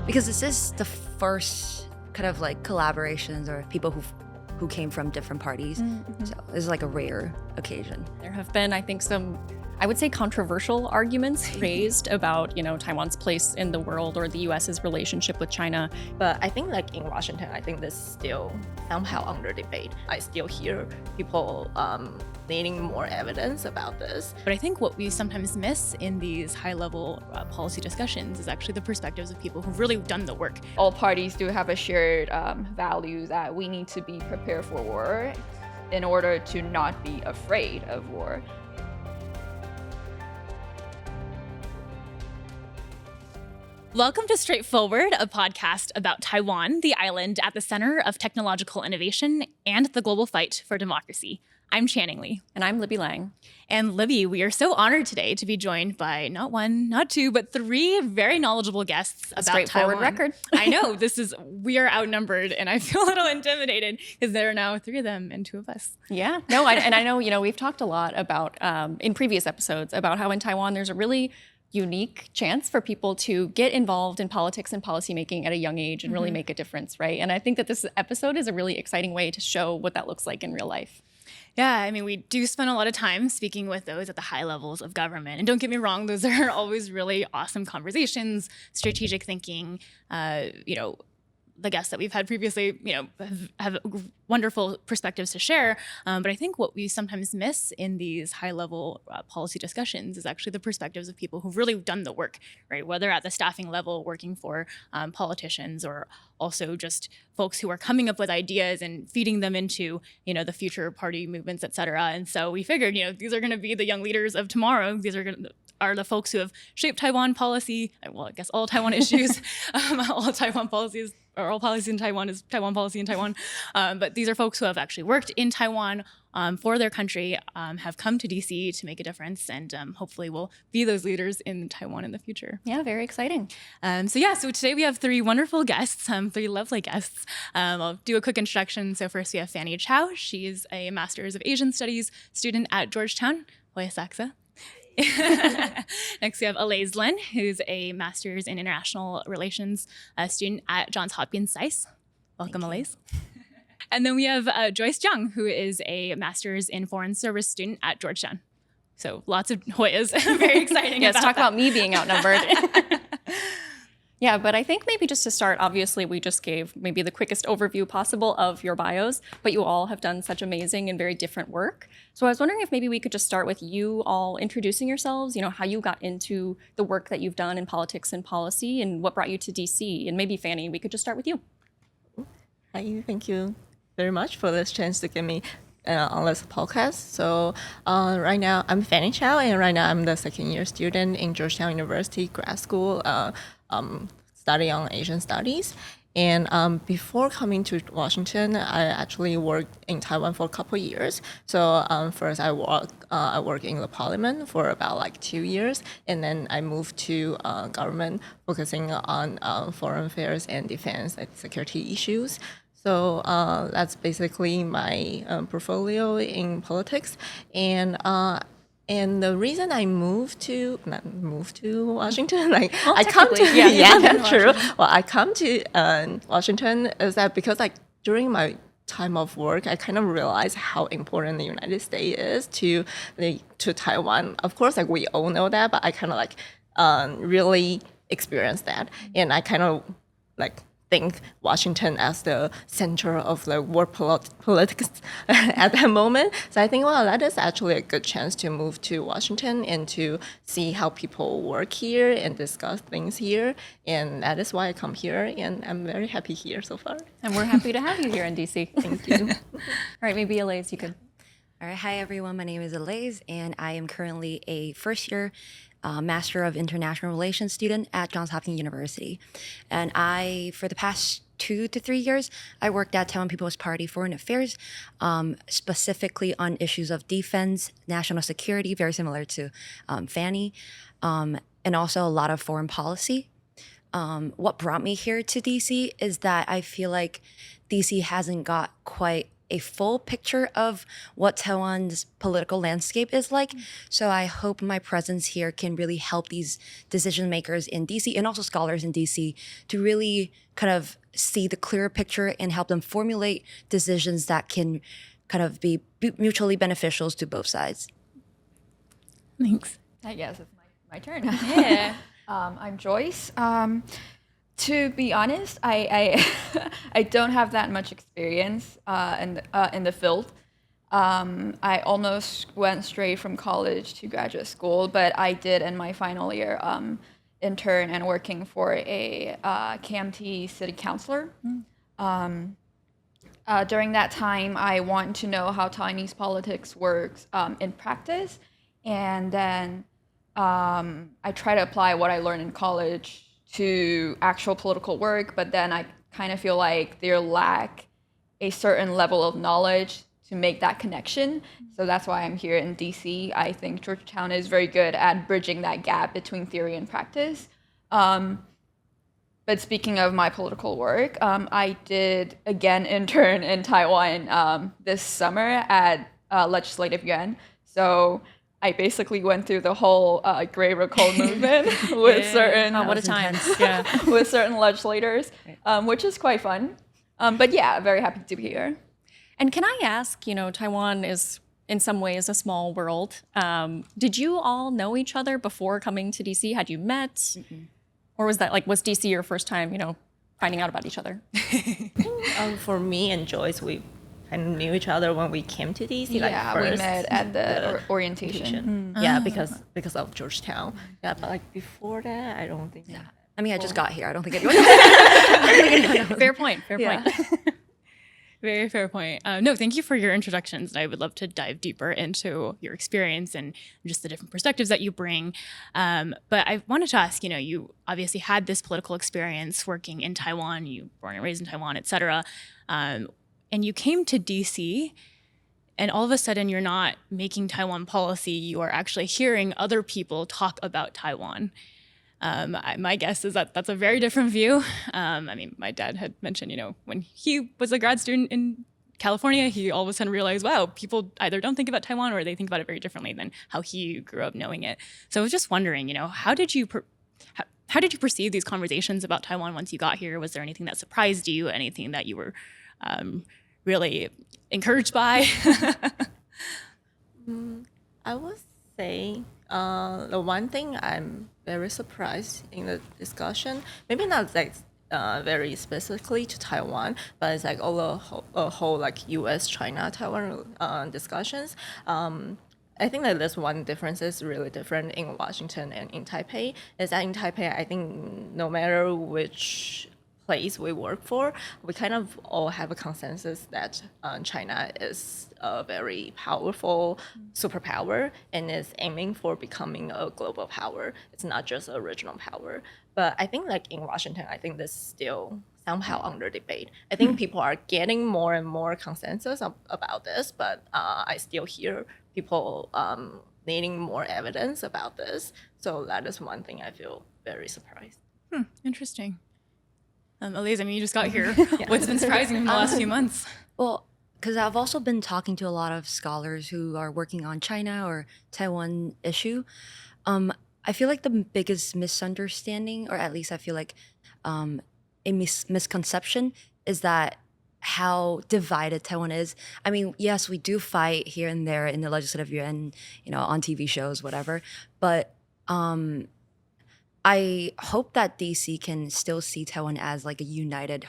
because this is the first kind of like collaborations or people who came from different parties. So it's like a rare occasion. There have been, I think, some, I would say, controversial arguments raised about, Taiwan's place in the world or the US's relationship with China. But I think like in Washington, I think this is still somehow under debate. I still hear people needing more evidence about this. But I think what we sometimes miss in these high-level policy discussions is actually the perspectives of people who've really done the work. All parties do have a shared value that we need to be prepared for war in order to not be afraid of war. Welcome to Strait Forward, a podcast about Taiwan, the island at the center of technological innovation and the global fight for democracy. I'm Channing Lee. And I'm Libby Lange. And Libby, we are so honored today to be joined by not one, not two, but three very knowledgeable guests about straightforward Taiwan. record. I know, we are outnumbered, and I feel a little intimidated because there are now three of them and two of us. Yeah. No, and I know, we've talked a lot about, in previous episodes, about how in Taiwan there's a really unique chance for people to get involved in politics and policymaking at a young age and really make a difference, right? And I think that this episode is a really exciting way to show what that looks like in real life. Yeah, I mean, we do spend a lot of time speaking with those at the high levels of government. And don't get me wrong, those are always really awesome conversations, strategic thinking, the guests that we've had previously, have wonderful perspectives to share. But I think what we sometimes miss in these high-level policy discussions is actually the perspectives of people who've really done the work, right? Whether at the staffing level, working for politicians, or also just folks who are coming up with ideas and feeding them into, the future party movements, et cetera. And so we figured, these are going to be the young leaders of tomorrow. These are the folks who have shaped Taiwan policy. Well, I guess all Taiwan issues, all Taiwan policies, or all policy in Taiwan is Taiwan policy in Taiwan. But these are folks who have actually worked in Taiwan for their country, have come to D.C. to make a difference, and hopefully will be those leaders in Taiwan in the future. Yeah, very exciting. So today we have three wonderful guests, three lovely guests. I'll do a quick introduction. So first we have Fanny Chao. She's a Master's of Asian Studies student at Georgetown. Hoya Saxa. Next, we have Alaze Lin, who's a Master's in International Relations student at Johns Hopkins SAIS. Welcome, Alaze. And then we have Joyce Chiang, who is a Master's in Foreign Service student at Georgetown. So lots of Hoyas. Very exciting. Yes, talk about me being outnumbered. Yeah, but I think maybe just to start, obviously, we just gave maybe the quickest overview possible of your bios, but you all have done such amazing and very different work. So I was wondering if maybe we could just start with you all introducing yourselves, how you got into the work that you've done in politics and policy and what brought you to DC. And maybe, Fanny, we could just start with you. Hi, thank you very much for this chance to get me on this podcast. So right now, I'm Fanny Chao, and right now I'm the second-year student in Georgetown University Grad School, studying on Asian Studies. And before coming to Washington, I actually worked in Taiwan for a couple of years. So first I worked in the parliament for about 2 years, and then I moved to government, focusing on foreign affairs and defense, security issues. So that's basically my portfolio in politics. And the reason I moved to Washington, I come to that's true. Well, I come to Washington is that because during my time of work, I kind of realized how important the United States is to Taiwan. Of course, we all know that, but I kind of really experienced that, and I kind of think Washington as the center of the world politics at that moment. So I think, that is actually a good chance to move to Washington and to see how people work here and discuss things here. And that is why I come here, and I'm very happy here so far. And we're happy to have you here in DC. Thank you. All right, maybe Alaze, you could. All right, hi everyone. My name is Alaze, and I am currently a first-year Master of International Relations student at Johns Hopkins University. And for the past 2 to 3 years, I worked at Taiwan People's Party Foreign Affairs, specifically on issues of defense, national security, very similar to Fanny, and also a lot of foreign policy. What brought me here to DC is that I feel like DC hasn't got quite a full picture of what Taiwan's political landscape is like. So I hope my presence here can really help these decision makers in DC and also scholars in DC to really kind of see the clearer picture and help them formulate decisions that can kind of be mutually beneficial to both sides. Thanks. I guess it's my turn. Yeah. I'm Joyce. To be honest, I I don't have that much experience in the field. I almost went straight from college to graduate school, but I did in my final year intern and working for a KMT city councilor. During that time, I wanted to know how Taiwanese politics works in practice, and then I try to apply what I learned in college to actual political work, but then I kind of feel like there lack a certain level of knowledge to make that connection. So that's why I'm here in DC. I think Georgetown is very good at bridging that gap between theory and practice. But speaking of my political work, I did again intern in Taiwan this summer at Legislative Yuan. So I basically went through the whole gray recall movement with certain What a time. Yeah. with certain legislators, which is quite fun. But yeah, very happy to be here. And can I ask, Taiwan is in some ways a small world. Did you all know each other before coming to DC? Had you met? Mm-hmm. Or was DC your first time, finding out about each other? For me and Joyce, we kind of knew each other when we came to DC. Yeah, first, we met at the orientation. Yeah, because of Georgetown. Yeah, but before that, I don't think. Yeah. I mean, I just got here. I don't think anyone. Fair point. Fair point. Very fair point. No, thank you for your introductions. I would love to dive deeper into your experience and just the different perspectives that you bring. But I wanted to ask, you obviously had this political experience working in Taiwan, you were born and raised in Taiwan, et cetera. And you came to DC, and all of a sudden you're not making Taiwan policy, you are actually hearing other people talk about Taiwan. My guess is that that's a very different view. My dad had mentioned, when he was a grad student in California, he all of a sudden realized, wow, people either don't think about Taiwan or they think about it very differently than how he grew up knowing it. So I was just wondering, how did you perceive these conversations about Taiwan once you got here? Was there anything that surprised you? Anything that you were really encouraged by? I would say the one thing I'm very surprised in the discussion, maybe not very specifically to Taiwan, but it's like all a whole like U.S., China, Taiwan discussions. I think that this one difference is really different in Washington and in Taipei. Is that in Taipei, I think no matter which place we work for, we kind of all have a consensus that China is a very powerful superpower and is aiming for becoming a global power. It's not just a regional power. But I think like in Washington, I think this is still somehow under debate. I think people are getting more and more consensus about this, but I still hear people needing more evidence about this. So that is one thing I feel very surprised. Interesting. Alaze, you just got here. What's been surprising in the last few months? Well, because I've also been talking to a lot of scholars who are working on China or Taiwan issue. I feel like the biggest misunderstanding, or at least I feel like a misconception, is that how divided Taiwan is. I mean, yes, we do fight here and there in the Legislative Yuan, on TV shows, whatever. But I hope that DC can still see Taiwan as like a united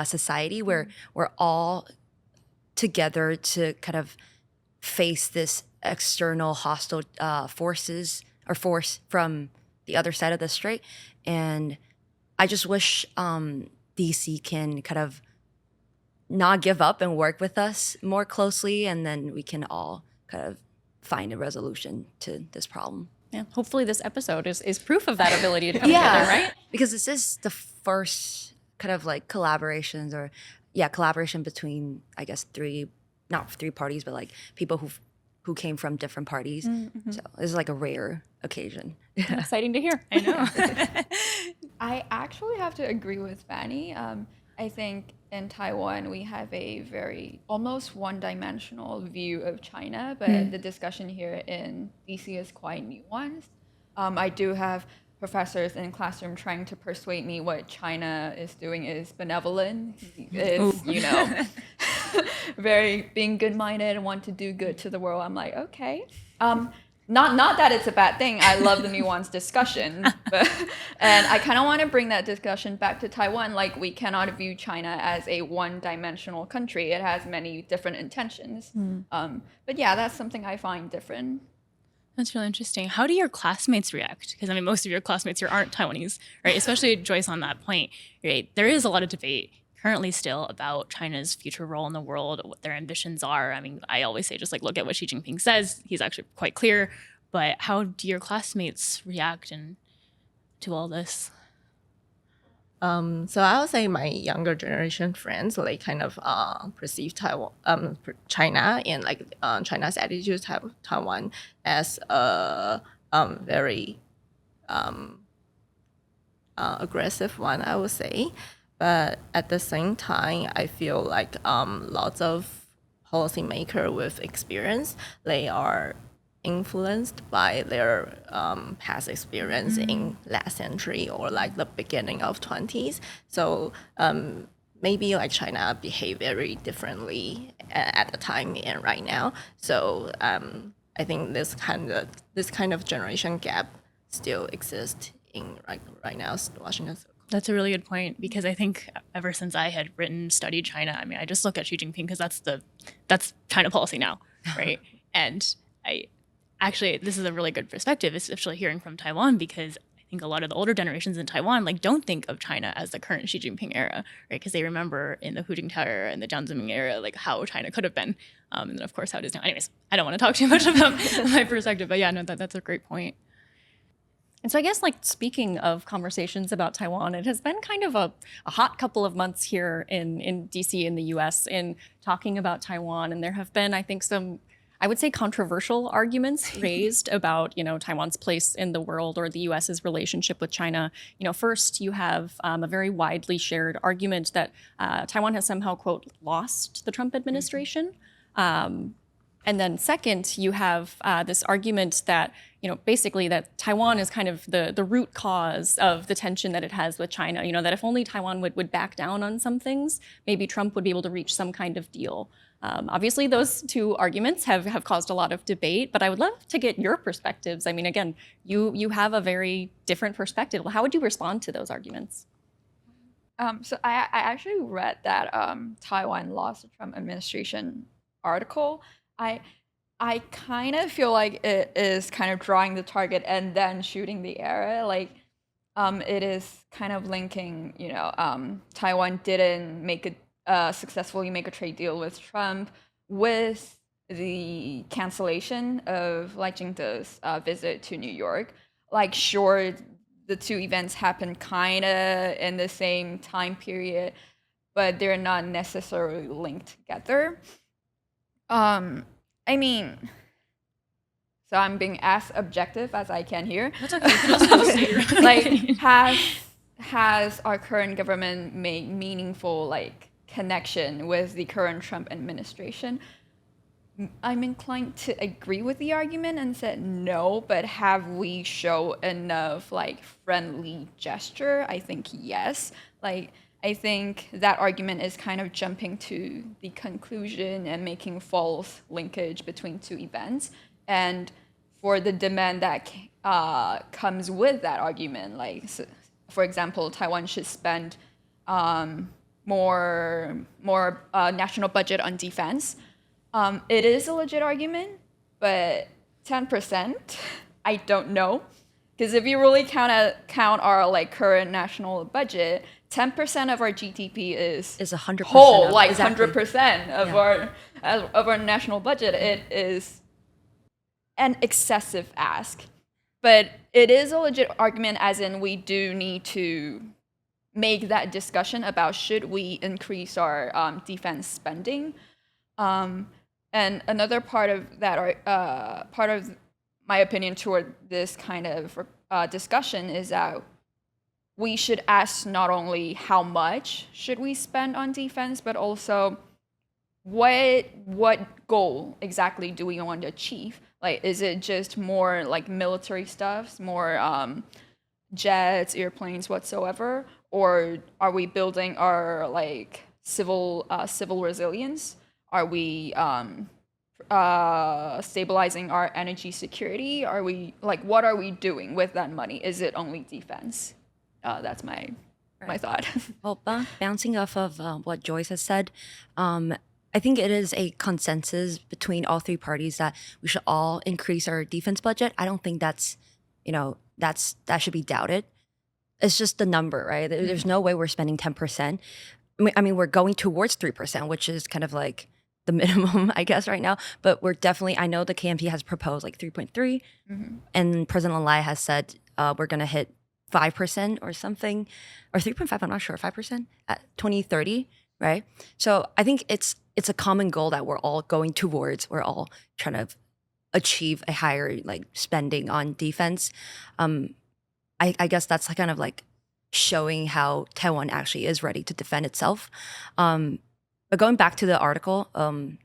society where we're all together to kind of face this external hostile force from the other side of the strait. And I just wish DC can kind of not give up and work with us more closely, and then we can all kind of find a resolution to this problem. Yeah, hopefully this episode is proof of that ability to come together, right? Because this is the first kind of like collaboration between, I guess, not three parties, but like people who came from different parties. Mm-hmm. So it's like a rare occasion. Exciting to hear. I know. I actually have to agree with Fanny. I I think in Taiwan we have a very almost one-dimensional view of China, but the discussion here in DC is quite nuanced. I do have professors in classroom trying to persuade me what China is doing is benevolent. It's, very being good-minded and want to do good to the world. I'm like, okay. Not that it's a bad thing. I love the nuanced discussion, and I kind of want to bring that discussion back to Taiwan. Like, we cannot view China as a one-dimensional country. It has many different intentions. But yeah, that's something I find different. That's really interesting. How do your classmates react? Because I mean, most of your classmates here aren't Taiwanese, right? Especially Joyce on that point, right? There is a lot of debate currently still about China's future role in the world, what their ambitions are. I mean, I always say just like look at what Xi Jinping says. He's actually quite clear. But how do your classmates react to all this? So I would say my younger generation friends, like, kind of perceive China and like China's attitude to Taiwan as a very aggressive one, I would say. But at the same time, I feel like lots of policymakers with experience, they are influenced by their past experience in last century or like the beginning of 20s. So maybe like China behave very differently at the time and right now. So I think this kind of generation gap still exists in right now Washington. That's a really good point, because I think ever since I had studied China, I mean, I just look at Xi Jinping because that's China policy now, right? And actually, this is a really good perspective, especially hearing from Taiwan, because I think a lot of the older generations in Taiwan like don't think of China as the current Xi Jinping era, right? Because they remember in the Hu Jintao era and the Jiang Zemin era, like how China could have been, and then of course how it is now. Anyways, I don't want to talk too much about my perspective, but yeah, no, that's a great point. And so I guess, like, speaking of conversations about Taiwan, it has been kind of a hot couple of months here in DC in the US in talking about Taiwan. And there have been, I think, some, I would say, controversial arguments raised about, Taiwan's place in the world or the US's relationship with China. First, you have a very widely shared argument that Taiwan has somehow, quote, lost the Trump administration. And then second, you have this argument that, basically that Taiwan is kind of the root cause of the tension that it has with China. That if only Taiwan would back down on some things, maybe Trump would be able to reach some kind of deal. Obviously, those two arguments have caused a lot of debate, but I would love to get your perspectives. I mean, again, you have a very different perspective. How would you respond to those arguments? So I actually read that Taiwan lost the Trump administration article. I kind of feel like it is kind of drawing the target and then shooting the arrow. Like, it is kind of linking, Taiwan didn't successfully make a trade deal with Trump with the cancellation of Lai Ching-te's visit to New York. Like, sure, the two events happened kind of in the same time period, but they're not necessarily linked together. I mean, so I'm being as objective as I can here. That's okay. You can also say your own opinion. Has our current government made meaningful connection with the current Trump administration? I'm inclined to agree with the argument and said no, but have we shown enough friendly gesture? I think yes. I think that argument is kind of jumping to the conclusion and making false linkage between two events. And for the demand that comes with that argument, so, for example, Taiwan should spend more national budget on defense. It is a legit argument, but 10%, I don't know. Because if you really count our current national budget, 10% of our GDP is 100% whole, exactly. 100% of our national budget. It is an excessive ask, but it is a legit argument. As in, we do need to make that discussion about should we increase our defense spending. And another part of that, part of my opinion toward this kind of discussion is that we should ask not only how much should we spend on defense, but also what goal exactly do we want to achieve? Like, is it just more like military stuff, more jets, airplanes, whatsoever, or are we building our like civil resilience? Are we stabilizing our energy security? Are we like, what are we doing with that money? Is it only defense? That's my thought. Well, bouncing off of what Joyce has said, I think it is a consensus between all three parties that we should all increase our defense budget. I don't think that's, that should be doubted. It's just the number, right? There's no way we're spending 10%. I mean, we're going towards 3%, which is kind of like the minimum, I guess, right now. But we're definitely, I know the KMP has proposed like 3.3, and President Lange has said we're going to hit 5% or something, or 3.5, I'm not sure, 5% at 2030, right? So I think it's a common goal that we're all going towards. We're all trying to achieve a higher like spending on defense. I guess that's kind of like showing how Taiwan actually is ready to defend itself. But going back to the article,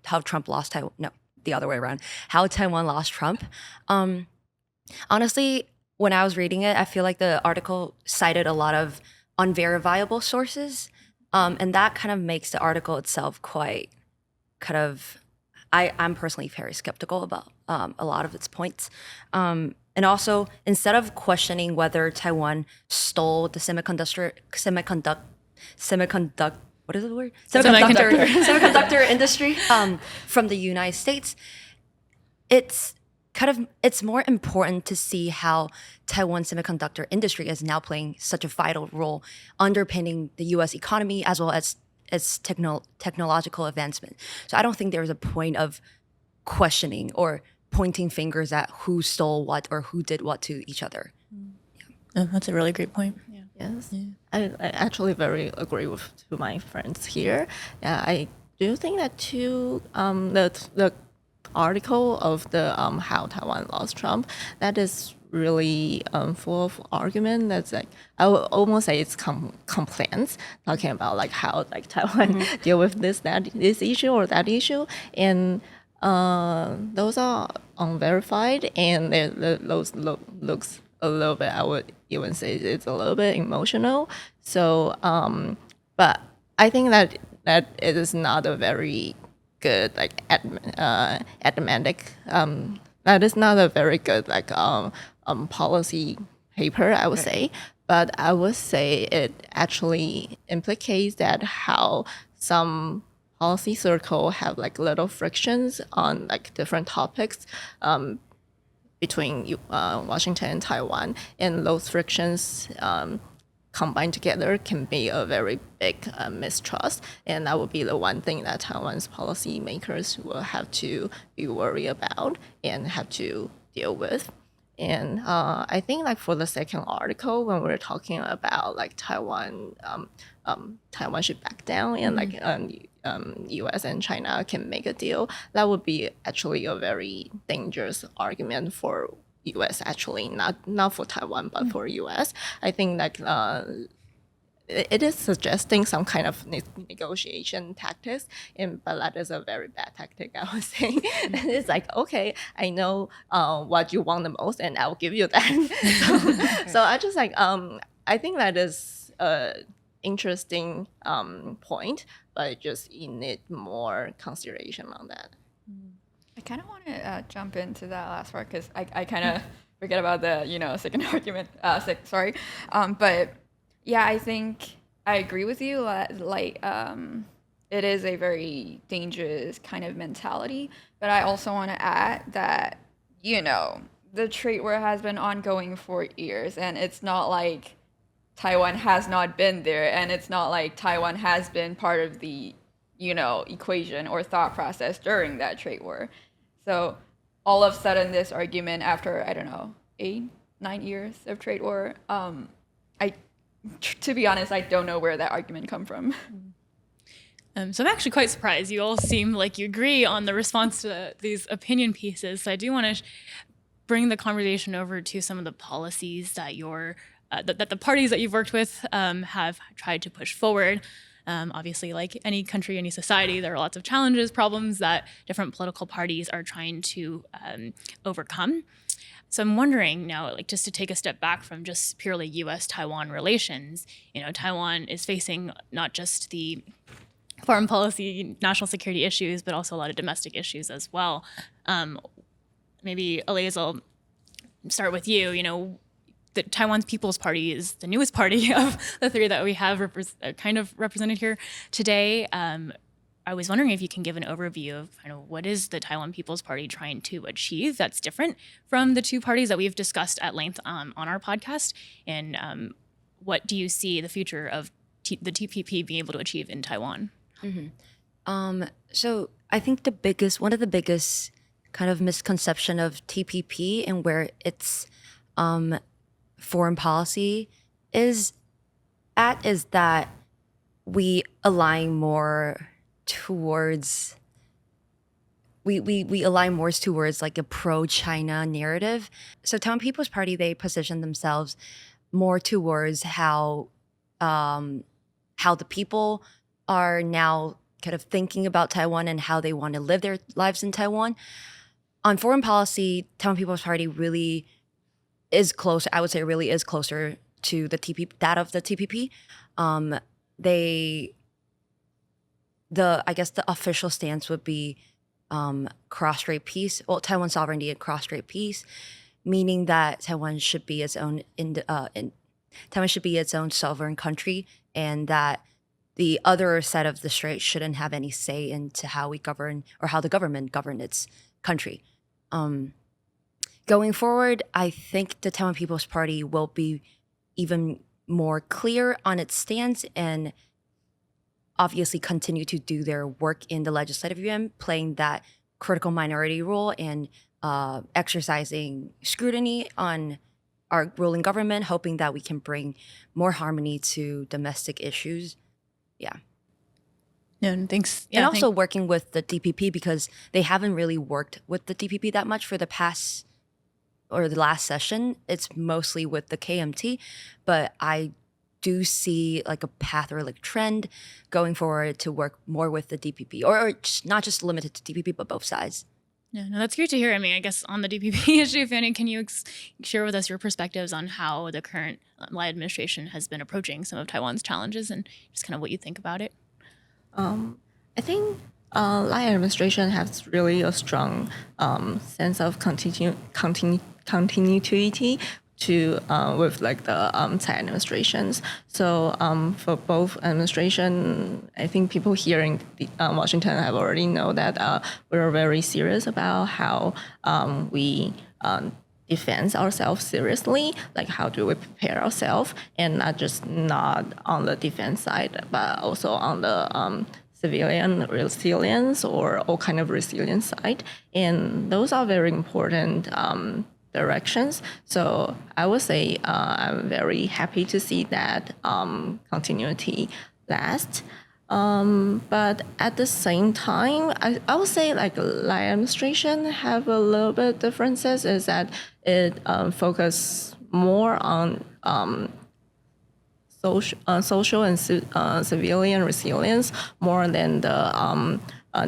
how Trump lost Taiwan, no, the other way around, how Taiwan lost Trump. Honestly, when I was reading it, I feel like the article cited a lot of unverifiable sources. And that kind of makes the article itself quite kind of, I'm personally very skeptical about a lot of its points. And also, instead of questioning whether Taiwan stole the semiconductor, what is the word? Semiconductor industry from the United States, it's more important to see how Taiwan's semiconductor industry is now playing such a vital role underpinning the U.S. economy as well as its technological advancement. So I don't think there's a point of questioning or pointing fingers at who stole what or who did what to each other. That's a really great point. Yes, I actually very agree with to my friends here. I do think that too. The article of the how Taiwan lost Trump, that is really full of argument. That's like, I would almost say it's complaints talking about like how like Taiwan deal with this issue or that issue, and those are unverified, and those looks a little bit, I would even say it's a little bit emotional. So but I think that it is not a very good like adamant that is not a very good like policy paper, I would say. But I would say it actually implicates that how some policy circle have like little frictions on like different topics between Washington and Taiwan, and those frictions combined together can be a very big mistrust, and that would be the one thing that Taiwan's policymakers will have to be worried about and have to deal with. And I think like for the second article, when we're talking about like Taiwan should back down and like U.S. and China can make a deal, that would be actually a very dangerous argument for U.S. actually, not for Taiwan, but for U.S. I think like it is suggesting some kind of negotiation tactics, but that is a very bad tactic, I would say. It's like, okay, I know what you want the most, and I'll give you that. So I just like, I think that is an interesting point, but just you need more consideration on that. I kind of want to jump into that last part because I kind of forget about the second argument. Sorry, but yeah, I think I agree with you. Like, it is a very dangerous kind of mentality. But I also want to add that the trade war has been ongoing for years, and it's not like Taiwan has not been there, and it's not like Taiwan has been part of the equation or thought process during that trade war. So all of a sudden, this argument after, I don't know, 8-9 years of trade war, to be honest, I don't know where that argument come from. So I'm actually quite surprised. You all seem like you agree on the response to these opinion pieces. So I do want to bring the conversation over to some of the policies that you're that the parties that you've worked with have tried to push forward. Obviously, like any country, any society, there are lots of challenges, problems that different political parties are trying to overcome. So I'm wondering now, like just to take a step back from just purely U.S.-Taiwan relations, Taiwan is facing not just the foreign policy, national security issues, but also a lot of domestic issues as well. Maybe Alaze, I'll start with you. The Taiwan's People's Party is the newest party of the three that we have kind of represented here today. I was wondering if you can give an overview of kind of what is the Taiwan People's Party trying to achieve that's different from the two parties that we've discussed at length on our podcast, and what do you see the future of the TPP being able to achieve in Taiwan? So I think one of the biggest kind of misconception of TPP and where its foreign policy is that we align more towards we align more towards like a pro-China narrative. So Taiwan People's Party, they position themselves more towards how the people are now kind of thinking about Taiwan and how they want to live their lives in Taiwan. On foreign policy, Taiwan People's Party really is close. I would say really is closer to the that of the TPP. I guess the official stance would be cross-strait peace. Well, Taiwan sovereignty and cross-strait peace, meaning that Taiwan should be its own Taiwan should be its own sovereign country, and that the other side of the strait shouldn't have any say into how we govern or how the government govern its country. Going forward, I think the Taiwan People's Party will be even more clear on its stance and obviously continue to do their work in the legislative yuan, playing that critical minority role and exercising scrutiny on our ruling government, hoping that we can bring more harmony to domestic issues. Yeah. No, thanks. And also working with the DPP, because they haven't really worked with the DPP that much for the past or the last session. It's mostly with the KMT, but I do see like a path or like trend going forward to work more with the DPP, or not just limited to DPP, but both sides. Yeah, no, that's great to hear. I mean, I guess on the DPP issue, Fanny, can you share with us your perspectives on how the current Lai administration has been approaching some of Taiwan's challenges and just kind of what you think about it? I think Lai administration has really a strong sense of continuity to with like the Tsai administrations. So for both administration, I think people here in Washington have already know that we're very serious about how we defend ourselves seriously, like how do we prepare ourselves, and not on the defense side, but also on the civilian resilience or all kind of resilience side. And those are very important directions. So I would say I'm very happy to see that continuity last. But at the same time, I would say like Lai administration have a little bit differences is that it focus more on social and civilian resilience more than the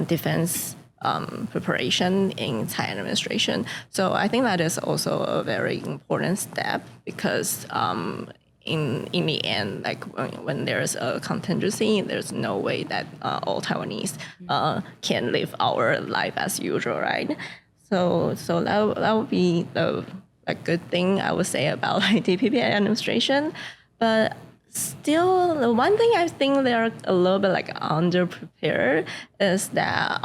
defense preparation in Tsai administration. So I think that is also a very important step because in the end, like when there's a contingency, there's no way that all Taiwanese can live our life as usual, right? So that would be the good thing I would say about like DPP administration. But still, the one thing I think they're a little bit like underprepared is that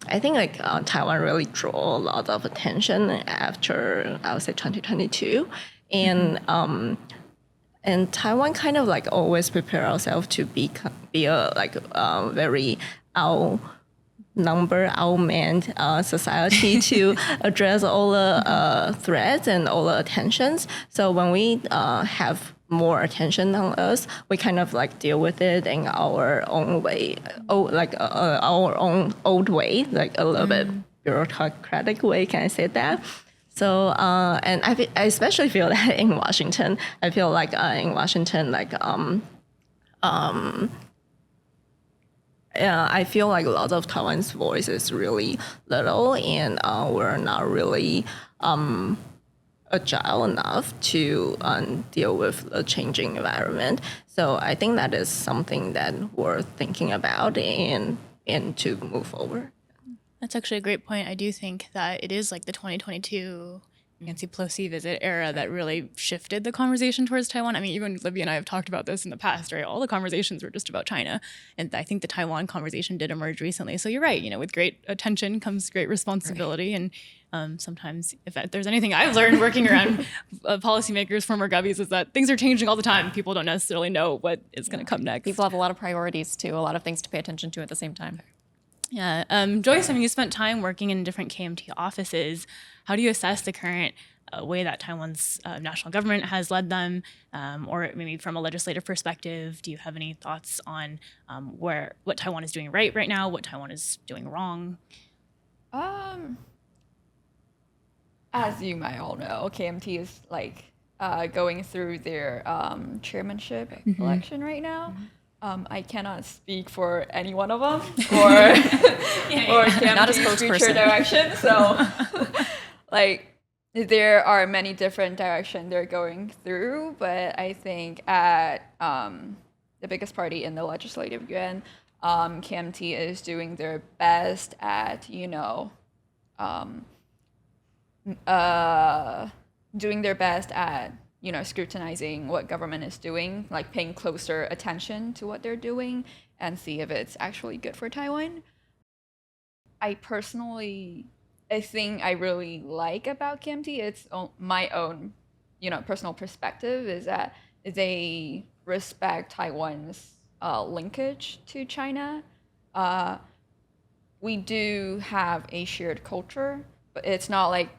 I think like Taiwan really drew a lot of attention after I would say 2022, and Taiwan kind of like always prepare ourselves to be a like very outmanned society to address all the threats and all the attentions. So when we have more attention on us, we kind of like deal with it in our own way, our own old way, like a little bit bureaucratic way. Can I say that? So, and I especially feel that in Washington, I feel like in Washington, yeah, I feel like a lot of Taiwan's voice is really little, and we're not really agile enough to deal with the changing environment. So I think that is something that we're thinking about and to move forward. That's actually a great point. I do think that it is like the 2022 Nancy Pelosi visit era that really shifted the conversation towards Taiwan. I mean, even Libby and I have talked about this in the past, right? All the conversations were just about China. And I think the Taiwan conversation did emerge recently. So you're right, with great attention comes great responsibility. Right. And sometimes if there's anything I've learned working around policymakers, former govies, is that things are changing all the time. People don't necessarily know what is going to come next. People have a lot of priorities too, a lot of things to pay attention to at the same time. Yeah. Joyce, I mean, you spent time working in different KMT offices. How do you assess the current way that Taiwan's national government has led them, or maybe from a legislative perspective? Do you have any thoughts on what Taiwan is doing right now, what Taiwan is doing wrong? As you might all know, KMT is going through their chairmanship election right now. I cannot speak for any one of them or KMT's future direction. So, there are many different directions they're going through, but I think at the biggest party in the legislative yuan, KMT is doing their best at, doing their best at scrutinizing what government is doing, like paying closer attention to what they're doing and see if it's actually good for Taiwan. I think I really like about KMT, it's my own, personal perspective, is that they respect Taiwan's linkage to China. We do have a shared culture, but it's not like,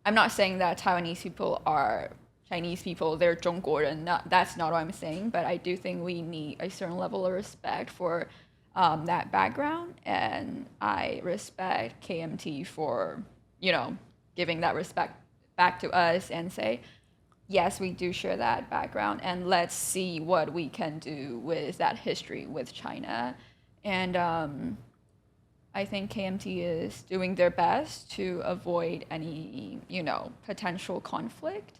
I'm not saying that Taiwanese people are Chinese people, they're 中国人. That's not what I'm saying, but I do think we need a certain level of respect for that background, and I respect KMT for, giving that respect back to us and say, yes, we do share that background, and let's see what we can do with that history with China. And I think KMT is doing their best to avoid any, potential conflict.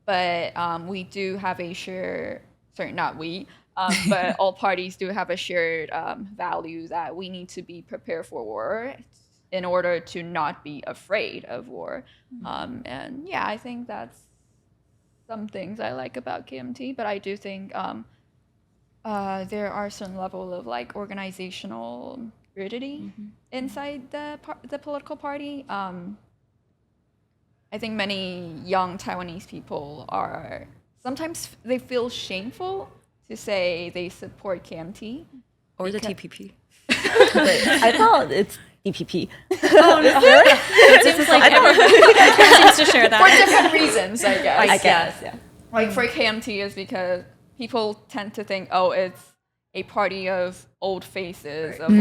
But we do have a shared, not we, but all parties do have a shared value that we need to be prepared for war in order to not be afraid of war. And yeah, I think that's some things I like about KMT, but I do think there are certain level of organizational rigidity inside the political party. I think many young Taiwanese people sometimes they feel shameful to say they support KMT. Or the TPP. I thought it's DPP. Oh, no. It seems like everyone seems to share that. For different reasons, I guess. I guess, yeah. For KMT is because people tend to think, oh, it's a party of old faces, of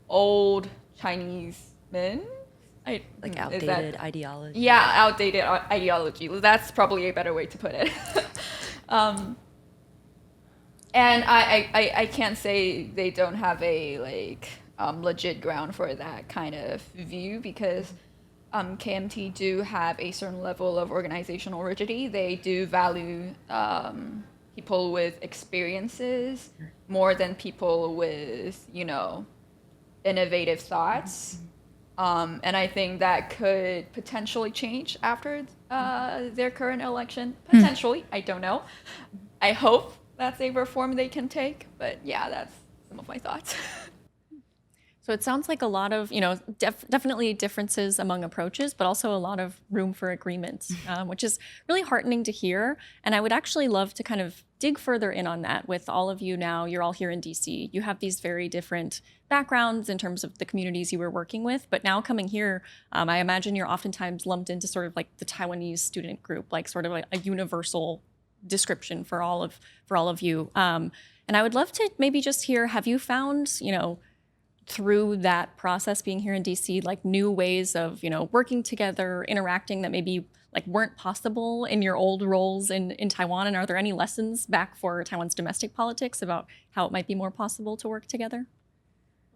old Chinese men. Outdated ideology. Yeah, outdated ideology. That's probably a better way to put it. And I can't say they don't have a legit ground for that kind of view, because KMT do have a certain level of organizational rigidity. They do value people with experiences more than people with, innovative thoughts. And I think that could potentially change after their current election. Potentially, I don't know. I hope that's a reform they can take. But yeah, that's some of my thoughts. So it sounds like a lot of, definitely differences among approaches, but also a lot of room for agreement, which is really heartening to hear. And I would actually love to kind of dig further in on that with all of you now. You're all here in DC. You have these very different backgrounds in terms of the communities you were working with. But now coming here, I imagine you're oftentimes lumped into sort of like the Taiwanese student group, like sort of like a universal description for all of you. And I would love to maybe just hear, have you found, through that process being here in DC, like new ways of, working together, interacting that maybe like weren't possible in your old roles in Taiwan? And are there any lessons back for Taiwan's domestic politics about how it might be more possible to work together?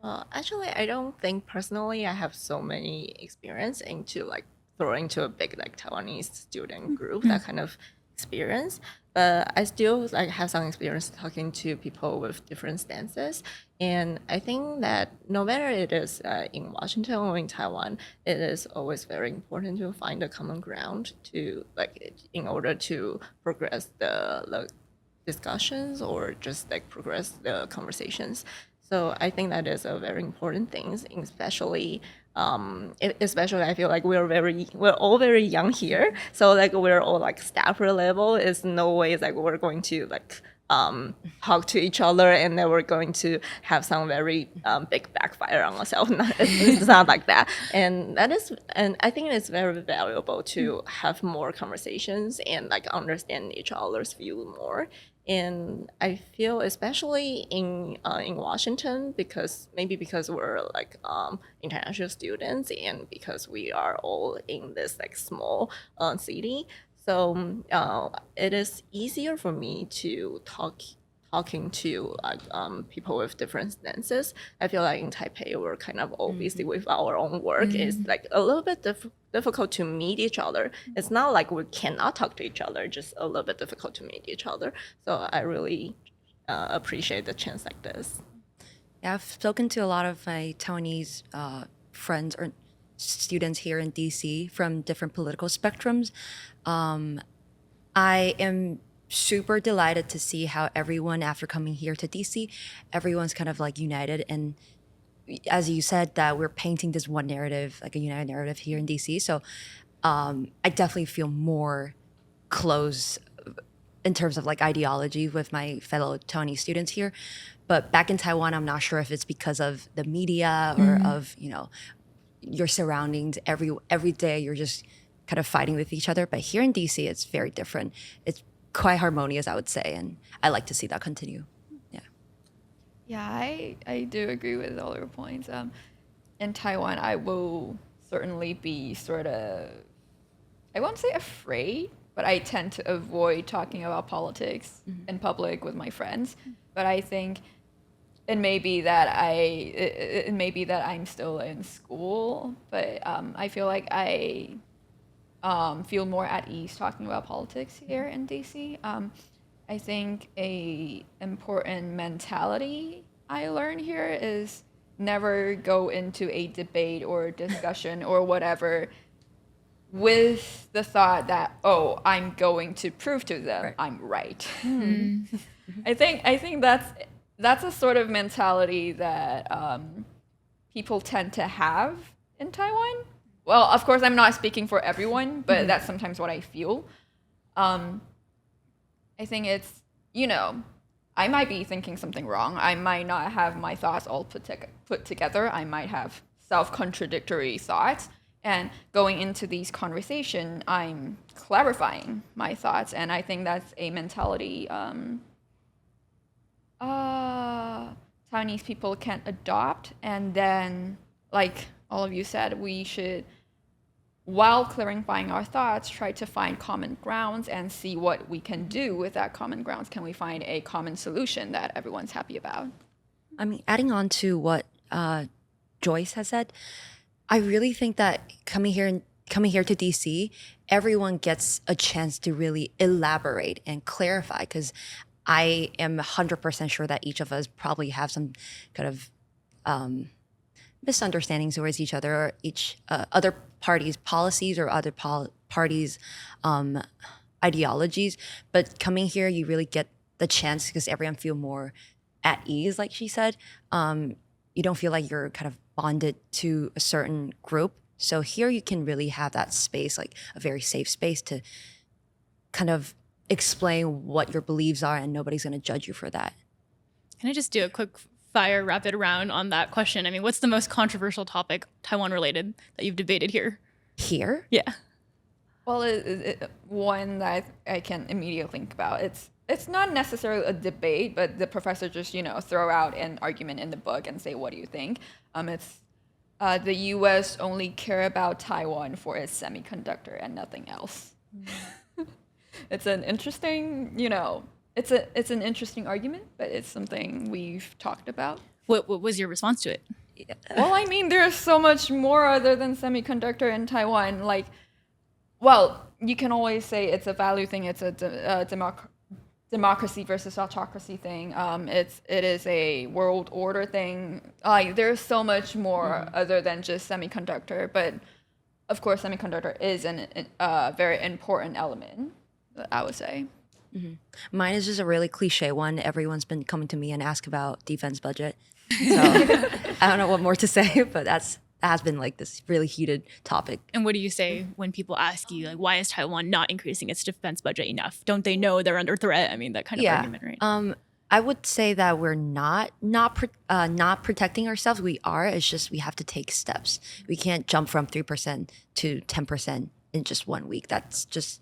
Well, actually, I don't think personally I have so many experience into like throwing to a big like Taiwanese student group, that kind of experience. But I still like have some experience talking to people with different stances, and I think that no matter it is in Washington or in Taiwan, it is always very important to find a common ground to like in order to progress the discussions or just like progress the conversations. So I think that is a very important thing, especially I feel like we're all very young here. So like we're all like staffer level. It's no way like we're going to like talk to each other and then we're going to have some very big backfire on ourselves. It's not like that. And I think it's very valuable to have more conversations and like understand each other's view more. And I feel especially in Washington, because we're like international students and because we are all in this like small city, so it is easier for me to talking to like people with different stances. I feel like in Taipei we're kind of all busy with our own work. It's like a little bit difficult to meet each other. It's not like we cannot talk to each other, just a little bit difficult to meet each other. So I really appreciate the chance like this. Yeah, I've spoken to a lot of my Taiwanese friends or students here in DC from different political spectrums. I am super delighted to see how everyone, after coming here to DC, everyone's kind of like united. And as you said, that we're painting this one narrative, like a united narrative here in DC. So I definitely feel more close in terms of like ideology with my fellow Taiwanese students here. But back in Taiwan, I'm not sure if it's because of the media or of, your surroundings. Every day you're just kind of fighting with each other. But here in DC, it's very different. It's quite harmonious, I would say. And I like to see that continue. Yeah. Yeah, I do agree with all your points. In Taiwan, I will certainly be sort of, I won't say afraid, but I tend to avoid talking about politics in public with my friends. But I think it may be that I'm still in school, but I feel like I feel more at ease talking about politics here in DC. I think a important mentality I learned here is never go into a debate or discussion or whatever with the thought that, oh, I'm going to prove to them I'm right. I think that's a sort of mentality that people tend to have in Taiwan. Well, of course, I'm not speaking for everyone, but that's sometimes what I feel. I think it's, I might be thinking something wrong. I might not have my thoughts all put together. I might have self-contradictory thoughts. And going into these conversations, I'm clarifying my thoughts. And I think that's a mentality Taiwanese people can adopt. And then, like all of you said, we should, while clarifying our thoughts, try to find common grounds and see what we can do with that common grounds. Can we find a common solution that everyone's happy about? I mean, adding on to what Joyce has said, I really think that coming here to DC, everyone gets a chance to really elaborate and clarify, because I am 100% sure that each of us probably have some kind of misunderstandings towards each other or each other parties' policies or other parties' ideologies. But coming here, you really get the chance, because everyone feel more at ease, like she said. You don't feel like you're kind of bonded to a certain group. So here you can really have that space, like a very safe space to kind of explain what your beliefs are, and nobody's going to judge you for that. Can I just do a quick fire rapid round on that question? I mean, what's the most controversial topic, Taiwan related, that you've debated here? Here? Yeah. Well, one that I can immediately think about, it's it's not necessarily a debate, but the professor just, throw out an argument in the book and say, what do you think? It's the U.S. only care about Taiwan for its semiconductor and nothing else. It's an interesting, it's an interesting argument, but it's something we've talked about. What was your response to it? Well, I mean, there's so much more other than semiconductor in Taiwan. Like, well, you can always say it's a value thing. It's a democracy versus autocracy thing. It is a world order thing. Like, there's so much more other than just semiconductor. But of course, semiconductor is a very important element, I would say. Mine is just a really cliche one. Everyone's been coming to me and ask about defense budget. So I don't know what more to say, but that has been like this really heated topic. And what do you say when people ask you, like, why is Taiwan not increasing its defense budget enough? Don't they know they're under threat? I mean, that kind of argument, right? I would say that we're not protecting ourselves. We are. It's just we have to take steps. We can't jump from 3% to 10% in just 1 week. That's just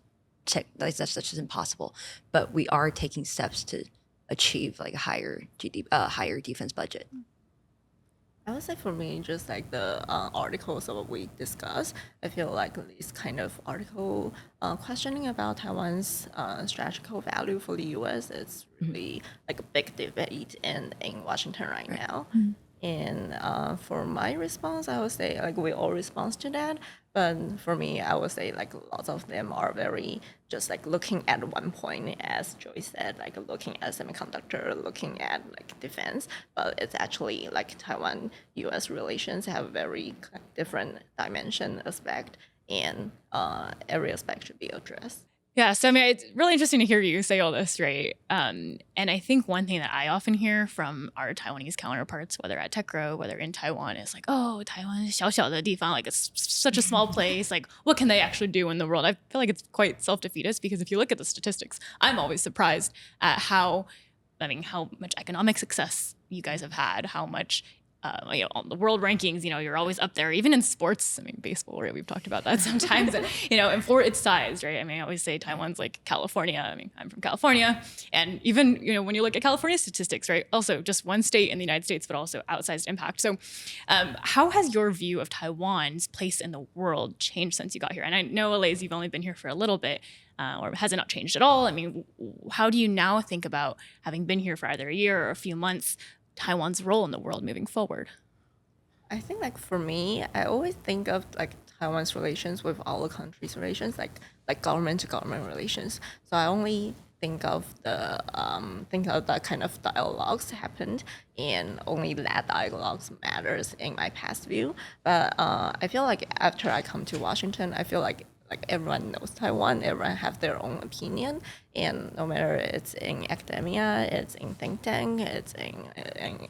impossible. But we are taking steps to achieve like a higher defense budget. I would say for me, just like the articles that we discussed, I feel like this kind of article questioning about Taiwan's strategical value for the U.S. is really like a big debate in Washington right now. And for my response, I would say like we all respond to that. But for me, I would say like lots of them are very just like looking at one point, as Joyce said, like looking at semiconductor, looking at like defense. But it's actually like Taiwan-U.S. relations have a very different dimension aspect, and every aspect should be addressed. Yeah, so I mean, it's really interesting to hear you say all this, right? And I think one thing that I often hear from our Taiwanese counterparts, whether at TechGrow, whether in Taiwan, is like, oh, Taiwan is 小小的地方, like it's such a small place. Like, what can they actually do in the world? I feel like it's quite self-defeatist because if you look at the statistics, I'm always surprised at how much economic success you guys have had, how much on the world rankings, you're always up there, even in sports. I mean, baseball, right? We've talked about that sometimes, and for its size, right? I mean, I always say Taiwan's like California. I mean, I'm from California. And even, when you look at California statistics, right? Also just one state in the United States, but also outsized impact. So how has your view of Taiwan's place in the world changed since you got here? And I know, Alaze, you've only been here for a little bit, or has it not changed at all? I mean, how do you now think about, having been here for either a year or a few months, Taiwan's role in the world moving forward? I think like for me, I always think of like Taiwan's relations with all countries' relations, like government to government relations. So I only think of the kind of dialogues happened, and only that dialogues matters in my past view. But I feel like after I come to Washington, I feel like everyone knows Taiwan, everyone have their own opinion, and no matter it's in academia, it's in think tank, it's in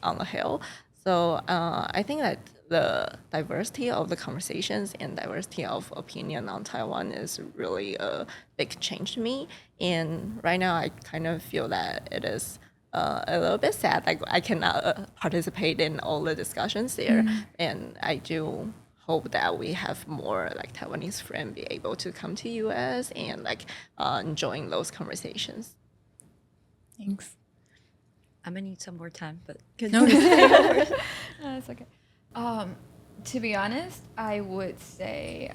on the Hill. So I think that the diversity of the conversations and diversity of opinion on Taiwan is really a big change to me. And right now, I kind of feel that it is a little bit sad. Like I cannot participate in all the discussions there, and I do hope that we have more like Taiwanese friends be able to come to US and like join those conversations. Thanks. I'm gonna need some more time, but No, That's okay. To be honest, I would say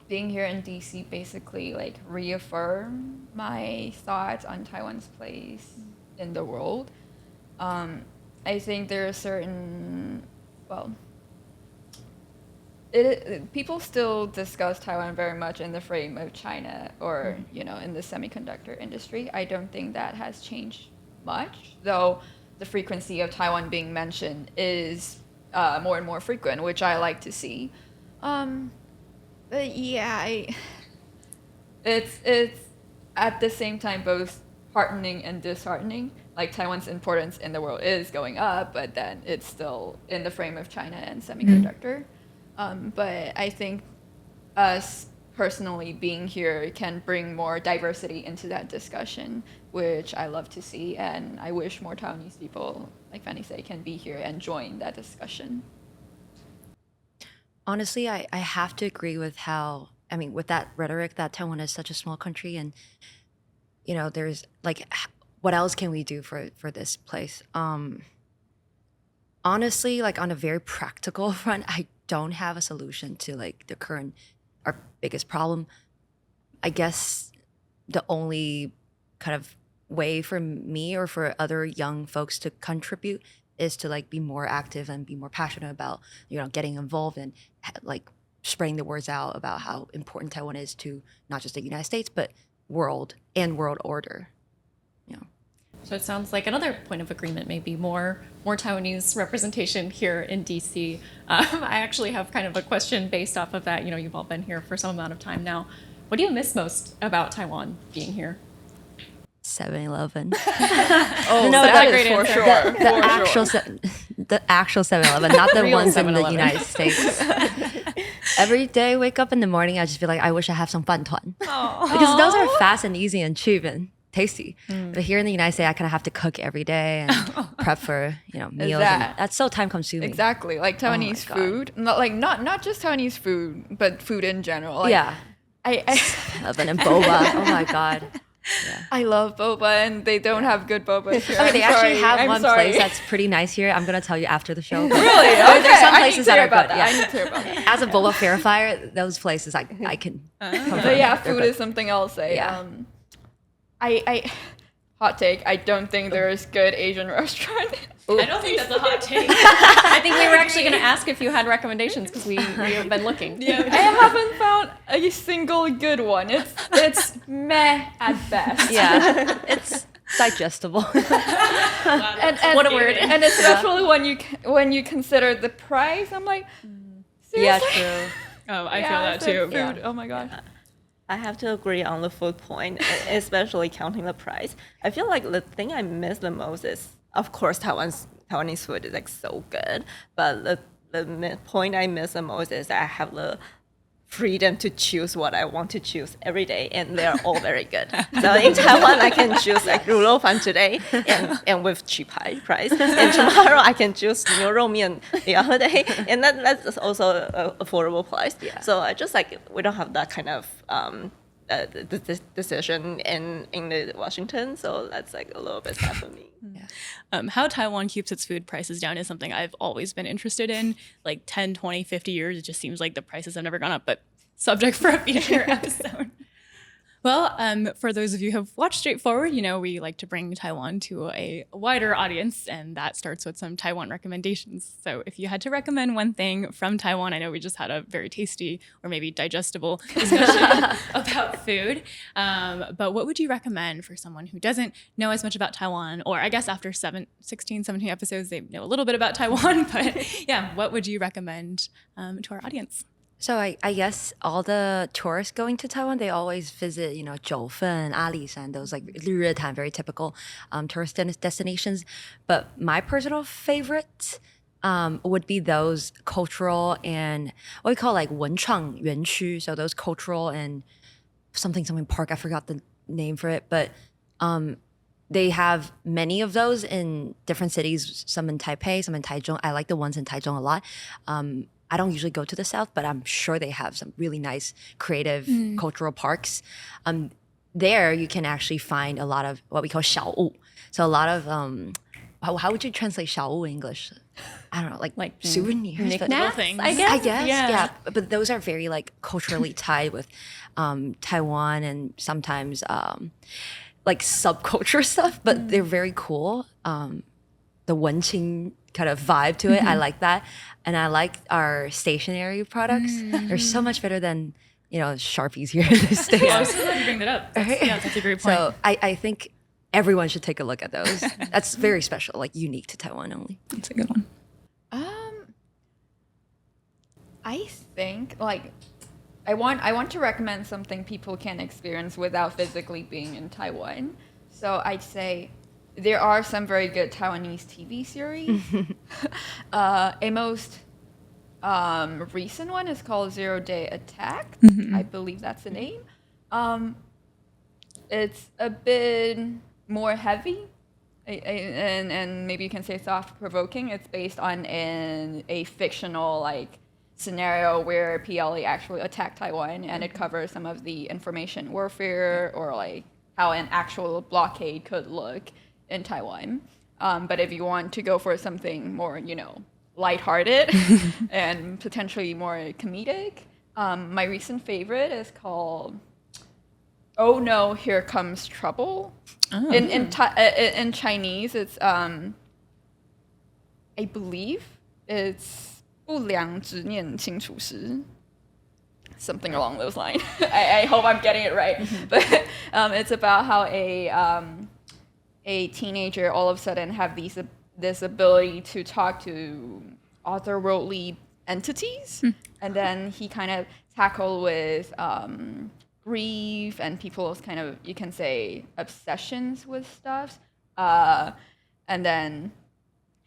being here in DC basically like reaffirmed my thoughts on Taiwan's place in the world. I think there are certain, people still discuss Taiwan very much in the frame of China or, in the semiconductor industry. I don't think that has changed much, though the frequency of Taiwan being mentioned is more and more frequent, which I like to see. But yeah, it's at the same time both heartening and disheartening. Like Taiwan's importance in the world is going up, but then it's still in the frame of China and semiconductor. But I think us personally being here can bring more diversity into that discussion, which I love to see, and I wish more Taiwanese people, like Fanny said, can be here and join that discussion. honestly, I have to agree with with that rhetoric that Taiwan is such a small country, and there's like, what else can we do for this place? Honestly, like on a very practical front, I don't have a solution to like our biggest problem. I guess the only kind of way for me or for other young folks to contribute is to like be more active and be more passionate about getting involved and like spreading the words out about how important Taiwan is to not just the United States but world order. So it sounds like another point of agreement may be more Taiwanese representation here in DC. I actually have kind of a question based off of that. You've all been here for some amount of time now. What do you miss most about Taiwan being here? 7-Eleven. Oh, No, that's that a great is answer. the actual 7-Eleven, not the Real ones in the 7-Eleven. United States. Every day, wake up in the morning, I just feel like I wish I have some fan tuan. Because those are fast and easy and cheap and tasty. But here in the United States, I kind of have to cook every day and prep for meals. that- And that's so time consuming. Exactly, like Taiwanese God. food. Not just Taiwanese food, but food in general. Like, Yeah. I 7-Eleven and boba. Oh my God. I love boba, and they don't have good boba here. Okay, they actually have I'm one sorry. place that's pretty nice here. I'm gonna tell you after the show. Really? Okay. There's some I need places to that hear are about good. that. Yeah. I need to hear about that. As a boba verifier, those places I can. But yeah, food is something I'll say. Yeah. I hot take. I don't think there is good Asian restaurant. I don't think that's a hot take. I think we were actually going to ask if you had recommendations because we have been looking. I haven't found a single good one. It's meh at best. Yeah, it's digestible. And What a word. And especially when you consider the price, I'm like, Yeah, seriously? true. Oh, I Yeah, feel that it's like too. Food. Oh my gosh. I have to agree on the food point, especially counting the price. I feel like the thing I miss the most is, of course, Taiwanese food is like so good, but the point I miss the most is that I have the freedom to choose what I want to choose every day, and they're all very good. So in Taiwan, I can choose like 卤肉饭 today, and with cheap high price, and tomorrow I can choose 牛肉面 the other day, and that's also an affordable price. Yeah. So I just like we don't have that kind of decision in the Washington, so that's like a little bit sad for me. How Taiwan keeps its food prices down is something I've always been interested in. Like 10, 20, 50 years, it just seems like the prices have never gone up, but subject for a future episode. Well, for those of you who have watched Strait Forward, we like to bring Taiwan to a wider audience, and that starts with some Taiwan recommendations. So if you had to recommend one thing from Taiwan, I know we just had a very tasty or maybe digestible discussion about food, but what would you recommend for someone who doesn't know as much about Taiwan, or I guess after 16, 17 episodes, they know a little bit about Taiwan, but yeah, what would you recommend to our audience? So I guess all the tourists going to Taiwan, they always visit, 九份, Alaze Lin, those like 日月潭, very typical tourist destinations. But my personal favorite would be those cultural and what we call like 文创园区. So those cultural and something park. I forgot the name for it, but they have many of those in different cities. Some in Taipei, some in Taichung. I like the ones in Taichung a lot. I don't usually go to the south, but I'm sure they have some really nice, creative, cultural parks. There, you can actually find a lot of what we call 小物. So a lot of how would you translate 小物in English? I don't know, like souvenirs, but- Little things. I guess. I guess, Yeah. yeah. But those are very like culturally tied with Taiwan and sometimes like subculture stuff, but they're very cool. The Wenqing kind of vibe to it, I like that. And I like our stationery products. They're so much better than, Sharpies here in the States. Yeah, I'm so glad you bring that up. That's a great point. So I think everyone should take a look at those. That's very special, like unique to Taiwan only. That's a good one. I think like I want to recommend something people can experience without physically being in Taiwan. So I'd say there are some very good Taiwanese TV series. A most recent one is called 0 Day Attack. I believe that's the name. It's a bit more heavy, and maybe you can say thought-provoking. It's based on a fictional like scenario where PLA actually attacked Taiwan, and it covers some of the information warfare or like how an actual blockade could look in Taiwan. But if you want to go for something more, lighthearted and potentially more comedic, my recent favorite is called "Oh No, Here Comes Trouble." Oh. In Chinese, it's I believe it's 不良执念清除时. Something along those lines. I hope I'm getting it right. But it's about how a teenager all of a sudden have this ability to talk to otherworldly entities, and then he kind of tackled with grief and people's kind of, you can say, obsessions with stuff, and then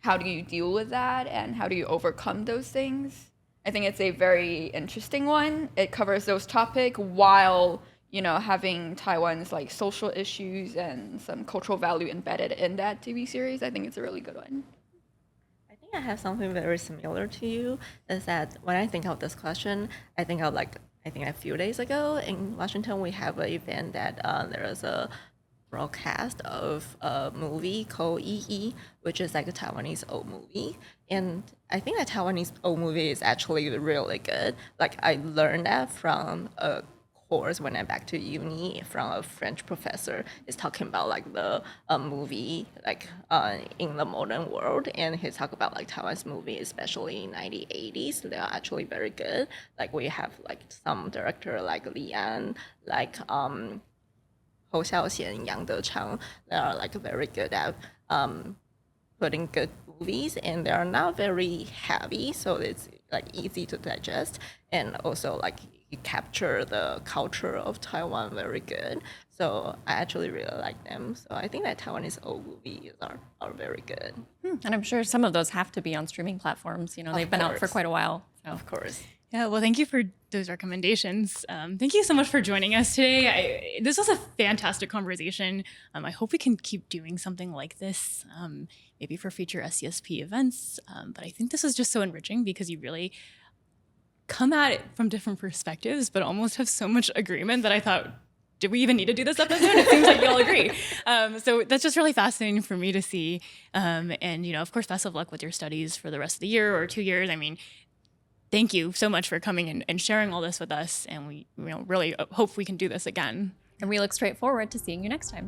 how do you deal with that and how do you overcome those things. I think it's a very interesting one. It covers those topics while having Taiwan's like social issues and some cultural value embedded in that TV series. I think it's a really good one. I think I have something very similar to you. Is that when I think of this question, I think a few days ago in Washington we have an event that there is a broadcast of a movie called Yi, which is like a Taiwanese old movie. And I think that Taiwanese old movie is actually really good. Like I learned that from a course when I'm back to uni from a French professor. Is talking about like the movie like in the modern world, and he talked about like Taiwan's movie, especially in 1980s. They are actually very good. Like we have like some director like Lian, like Ho Xiaoxian, Yang Dechang. They are like very good at putting good movies, and they are not very heavy, so it's like easy to digest, and also like you capture the culture of Taiwan very good. So I actually really like them. So I think that Taiwanese old movies are very good. And I'm sure some of those have to be on streaming platforms. They've been out for quite a while. So. Of course. Yeah, well, thank you for those recommendations. Thank you so much for joining us today. This was a fantastic conversation. I hope we can keep doing something like this, maybe for future SCSP events. But I think this is just so enriching because you really come at it from different perspectives, but almost have so much agreement that I thought, did we even need to do this episode? It seems like we all agree. So that's just really fascinating for me to see. And, of course, best of luck with your studies for the rest of the year or 2 years. I mean, thank you so much for coming and sharing all this with us. And we really hope we can do this again. And we look straight forward to seeing you next time.